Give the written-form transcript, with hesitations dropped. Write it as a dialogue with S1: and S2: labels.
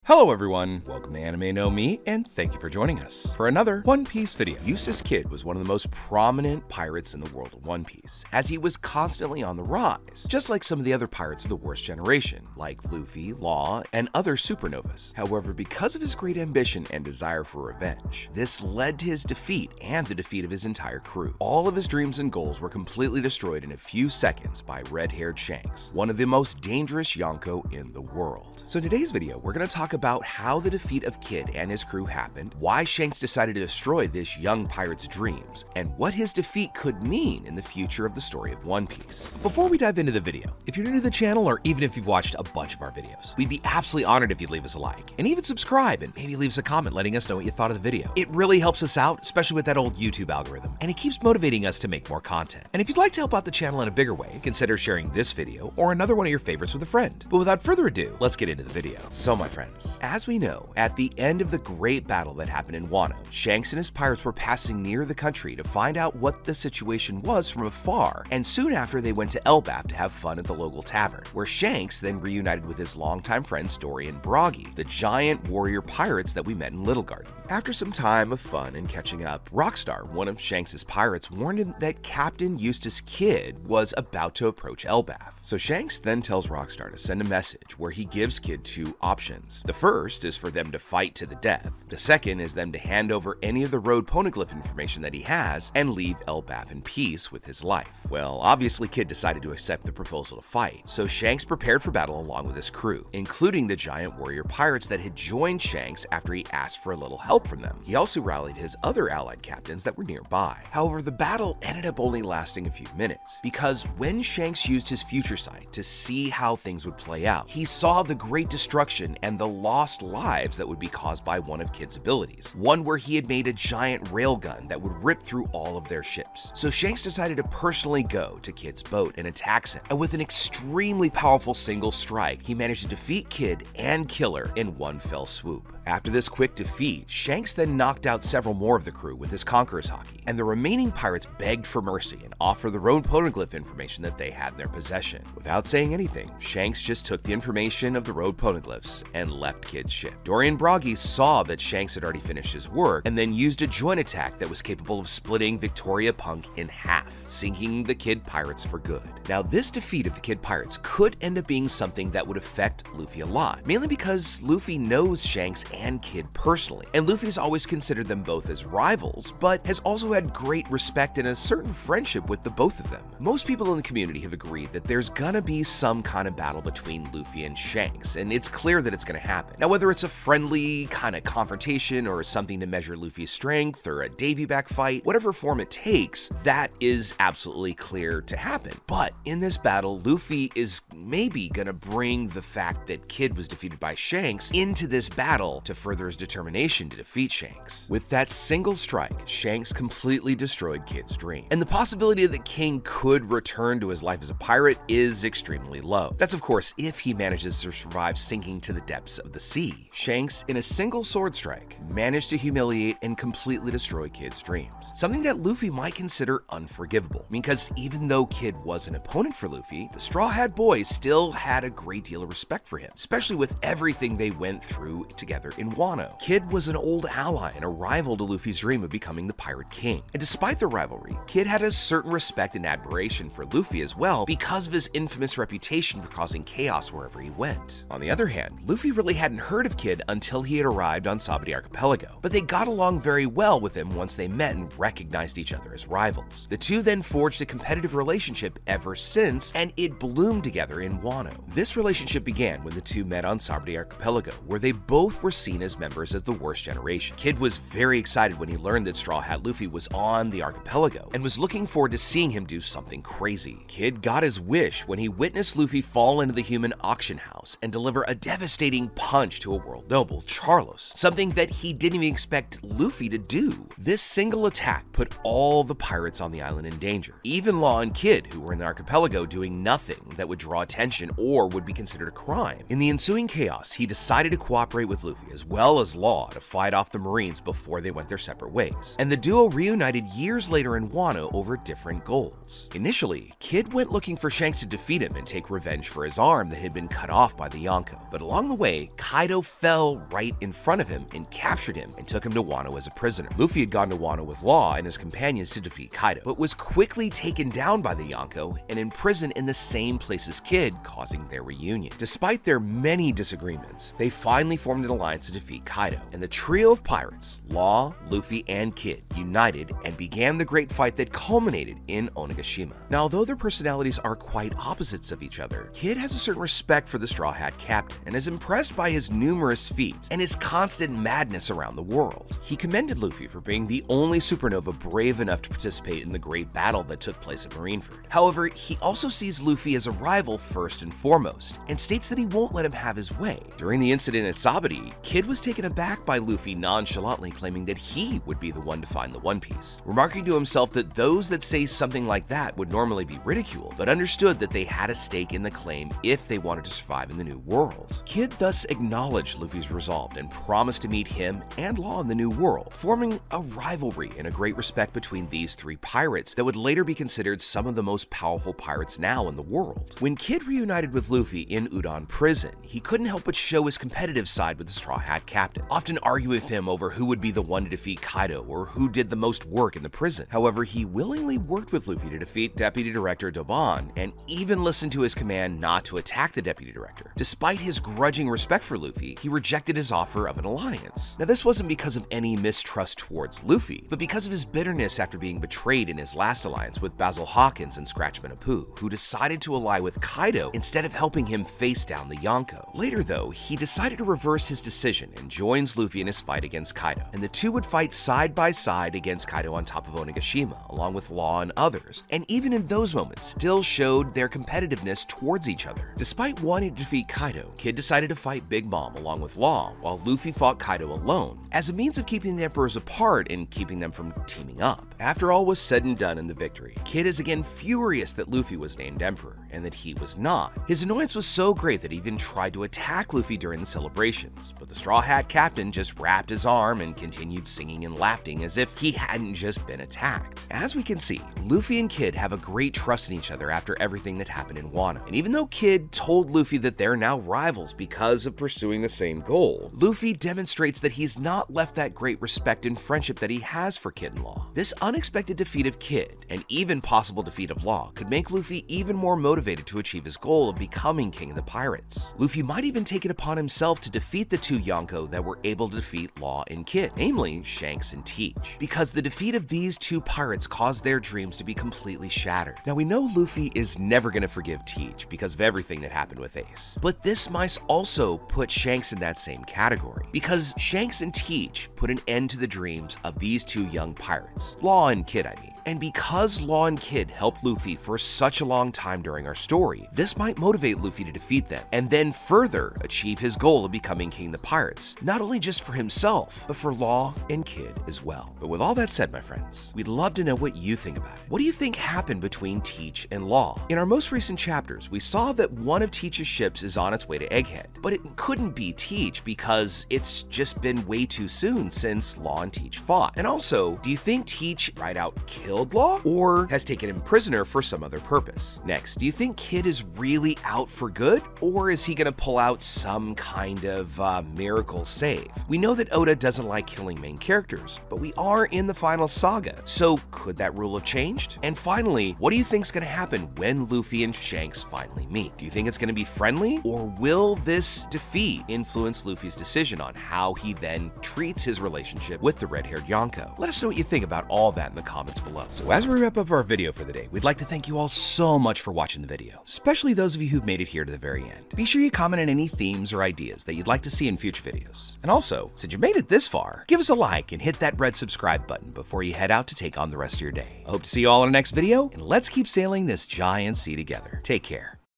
S1: Hello everyone, welcome to Anime No Me, and thank you for joining us for another One Piece video. Eustace Kid was one of the most prominent pirates in the world of One Piece, as he was constantly on the rise, just like some of the other pirates of the worst generation, like Luffy, Law, and other supernovas. However, because of his great ambition and desire for revenge, this led to his defeat and the defeat of his entire crew. All of his dreams and goals were completely destroyed in a few seconds by red-haired Shanks, one of the most dangerous Yonko in the world. So in today's video, we're going to talk about how the defeat of Kid and his crew happened, why Shanks decided to destroy this young pirate's dreams, and what his defeat could mean in the future of the story of One Piece. Before we dive into the video, if you're new to the channel or even if you've watched a bunch of our videos, we'd be absolutely honored if you'd leave us a like, and even subscribe and maybe leave us a comment letting us know what you thought of the video. It really helps us out, especially with that old YouTube algorithm, and it keeps motivating us to make more content. And if you'd like to help out the channel in a bigger way, consider sharing this video or another one of your favorites with a friend. But without further ado, let's get into the video. So my friends, as we know, at the end of the great battle that happened in Wano, Shanks and his pirates were passing near the country to find out what the situation was from afar, and soon after they went to Elbaf to have fun at the local tavern, where Shanks then reunited with his longtime friends Dory and Broggy, the giant warrior pirates that we met in Little Garden. After some time of fun and catching up, Rockstar, one of Shanks' pirates, warned him that Captain Eustace Kid was about to approach Elbaf. So Shanks then tells Rockstar to send a message where he gives Kid two options. The first is for them to fight to the death. The second is them to hand over any of the road poneglyph information that he has and leave Elbaf in peace with his life. Well, obviously Kid decided to accept the proposal to fight, so Shanks prepared for battle along with his crew, including the giant warrior pirates that had joined Shanks after he asked for a little help from them. He also rallied his other allied captains that were nearby. However, the battle ended up only lasting a few minutes, because when Shanks used his future sight to see how things would play out, he saw the great destruction and the lost lives that would be caused by one of Kid's abilities, one where he had made a giant railgun that would rip through all of their ships. So Shanks decided to personally go to Kid's boat and attacks him, and with an extremely powerful single strike, he managed to defeat Kid and Killer in one fell swoop. After this quick defeat, Shanks then knocked out several more of the crew with his Conqueror's Haki, and the remaining pirates begged for mercy and offered the road poneglyph information that they had in their possession. Without saying anything, Shanks just took the information of the road poneglyphs and left Kid's ship. Dory and Broggy saw that Shanks had already finished his work and then used a joint attack that was capable of splitting Victoria Punk in half, sinking the Kid pirates for good. Now, this defeat of the Kid pirates could end up being something that would affect Luffy a lot, mainly because Luffy knows Shanks and Kid personally, and Luffy's always considered them both as rivals, but has also had great respect and a certain friendship with the both of them. Most people in the community have agreed that there's gonna be some kind of battle between Luffy and Shanks, and it's clear that it's gonna happen. Now, whether it's a friendly kind of confrontation or something to measure Luffy's strength or a Davy back fight, whatever form it takes, that is absolutely clear to happen. But in this battle, Luffy is maybe gonna bring the fact that Kid was defeated by Shanks into this battle to further his determination to defeat Shanks. With that single strike, Shanks completely destroyed Kid's dream, and the possibility that King could return to his life as a pirate is extremely low. That's of course if he manages to survive sinking to the depths of the sea. Shanks, in a single sword strike, managed to humiliate and completely destroy Kid's dreams, something that Luffy might consider unforgivable, because even though Kid was an opponent for Luffy, the Straw Hat Boys still had a great deal of respect for him, especially with everything they went through together in Wano. Kid was an old ally and a rival to Luffy's dream of becoming the Pirate King, and despite the rivalry, Kid had a certain respect and admiration for Luffy as well because of his infamous reputation for causing chaos wherever he went. On the other hand, Luffy really hadn't heard of Kid until he had arrived on Sabati Archipelago, but they got along very well with him once they met and recognized each other as rivals. The two then forged a competitive relationship ever since, and it bloomed together in Wano. This relationship began when the two met on Sabati Archipelago, where they both were seen as members of the worst generation. Kid was very excited when he learned that Straw Hat Luffy was on the archipelago and was looking forward to seeing him do something crazy. Kid got his wish when he witnessed Luffy fall into the human auction house and deliver a devastating punch to a world noble, Charlos, something that he didn't even expect Luffy to do. This single attack put all the pirates on the island in danger, even Law and Kid, who were in the archipelago doing nothing that would draw attention or would be considered a crime. In the ensuing chaos, he decided to cooperate with Luffy, Luffy as well as Law to fight off the Marines before they went their separate ways, and the duo reunited years later in Wano over different goals. Initially, Kid went looking for Shanks to defeat him and take revenge for his arm that had been cut off by the Yonko, but along the way, Kaido fell right in front of him and captured him and took him to Wano as a prisoner. Luffy had gone to Wano with Law and his companions to defeat Kaido, but was quickly taken down by the Yonko and imprisoned in the same place as Kid, causing their reunion. Despite their many disagreements, they finally formed an alliance to defeat Kaido, and the trio of pirates, Law, Luffy, and Kid, united and began the great fight that culminated in Onigashima. Now, although their personalities are quite opposites of each other, Kid has a certain respect for the Straw Hat Captain and is impressed by his numerous feats and his constant madness around the world. He commended Luffy for being the only supernova brave enough to participate in the great battle that took place at Marineford. However, he also sees Luffy as a rival first and foremost, and states that he won't let him have his way. During the incident at Sabaody, Kid was taken aback by Luffy nonchalantly claiming that he would be the one to find the One Piece, remarking to himself that those that say something like that would normally be ridiculed, but understood that they had a stake in the claim if they wanted to survive in the new world. Kid thus acknowledged Luffy's resolve and promised to meet him and Law in the new world, forming a rivalry and a great respect between these three pirates that would later be considered some of the most powerful pirates now in the world. When Kid reunited with Luffy in Udon Prison, he couldn't help but show his competitive side with the Straw Hat Captain, often arguing with him over who would be the one to defeat Kaido or who did the most work in the prison. However, he willingly worked with Luffy to defeat Deputy Director Doban and even listened to his command not to attack the Deputy Director. Despite his grudging respect for Luffy, he rejected his offer of an alliance. Now, this wasn't because of any mistrust towards Luffy, but because of his bitterness after being betrayed in his last alliance with Basil Hawkins and Scratchman Apu, who decided to ally with Kaido instead of helping him face down the Yonko. Later though, he decided to reverse his decision and joins Luffy in his fight against Kaido, and the two would fight side by side against Kaido on top of Onigashima, along with Law and others, and even in those moments still showed their competitiveness towards each other. Despite wanting to defeat Kaido, Kid decided to fight Big Mom along with Law, while Luffy fought Kaido alone, as a means of keeping the emperors apart and keeping them from teaming up. After all was said and done in the victory, Kid is again furious that Luffy was named emperor, and that he was not. His annoyance was so great that he even tried to attack Luffy during the celebrations, but the Straw Hat Captain just wrapped his arm and continued singing and laughing as if he hadn't just been attacked. As we can see, Luffy and Kid have a great trust in each other after everything that happened in Wano, and even though Kid told Luffy that they're now rivals because of pursuing the same goal, Luffy demonstrates that he's not left that great respect and friendship that he has for Kid and Law. This unexpected defeat of Kid, and even possible defeat of Law, could make Luffy even more motivated to achieve his goal of becoming King of the Pirates. Luffy might even take it upon himself to defeat the two Yonko that were able to defeat Law and Kid, namely Shanks and Teach, because the defeat of these two pirates caused their dreams to be completely shattered. Now, we know Luffy is never going to forgive Teach because of everything that happened with Ace, but this might also put Shanks in that same category, because Shanks and Teach put an end to the dreams of these two young pirates, Law and Kid, I mean. And because Law and Kid helped Luffy for such a long time during our story, this might motivate Luffy to defeat them, and then further achieve his goal of becoming King of the Pirates, not only just for himself, but for Law and Kid as well. But with all that said, my friends, we'd love to know what you think about it. What do you think happened between Teach and Law? In our most recent chapters, we saw that one of Teach's ships is on its way to Egghead, but it couldn't be Teach because it's just been way too soon since Law and Teach fought. And also, do you think Teach right out killed Law, or has taken him prisoner for some other purpose? Next, do you think Kid is really out for good, or is he gonna pull out some kind of miracle save? We know that Oda doesn't like killing main characters, but we are in the final saga, so could that rule have changed? And finally, what do you think's gonna happen when Luffy and Shanks finally meet? Do you think it's gonna be friendly, or will this defeat influence Luffy's decision on how he then treats his relationship with the red-haired Yonko? Let us know what you think about all that in the comments below. So as we wrap up our video for the day, we'd like to thank you all so much for watching the video, especially those of you who've made it here to the very end. Be sure you comment on any themes or ideas that you'd like to see in future videos. And also, since you made it this far, give us a like and hit that red subscribe button before you head out to take on the rest of your day. I hope to see you all in our next video, and let's keep sailing this giant sea together. Take care.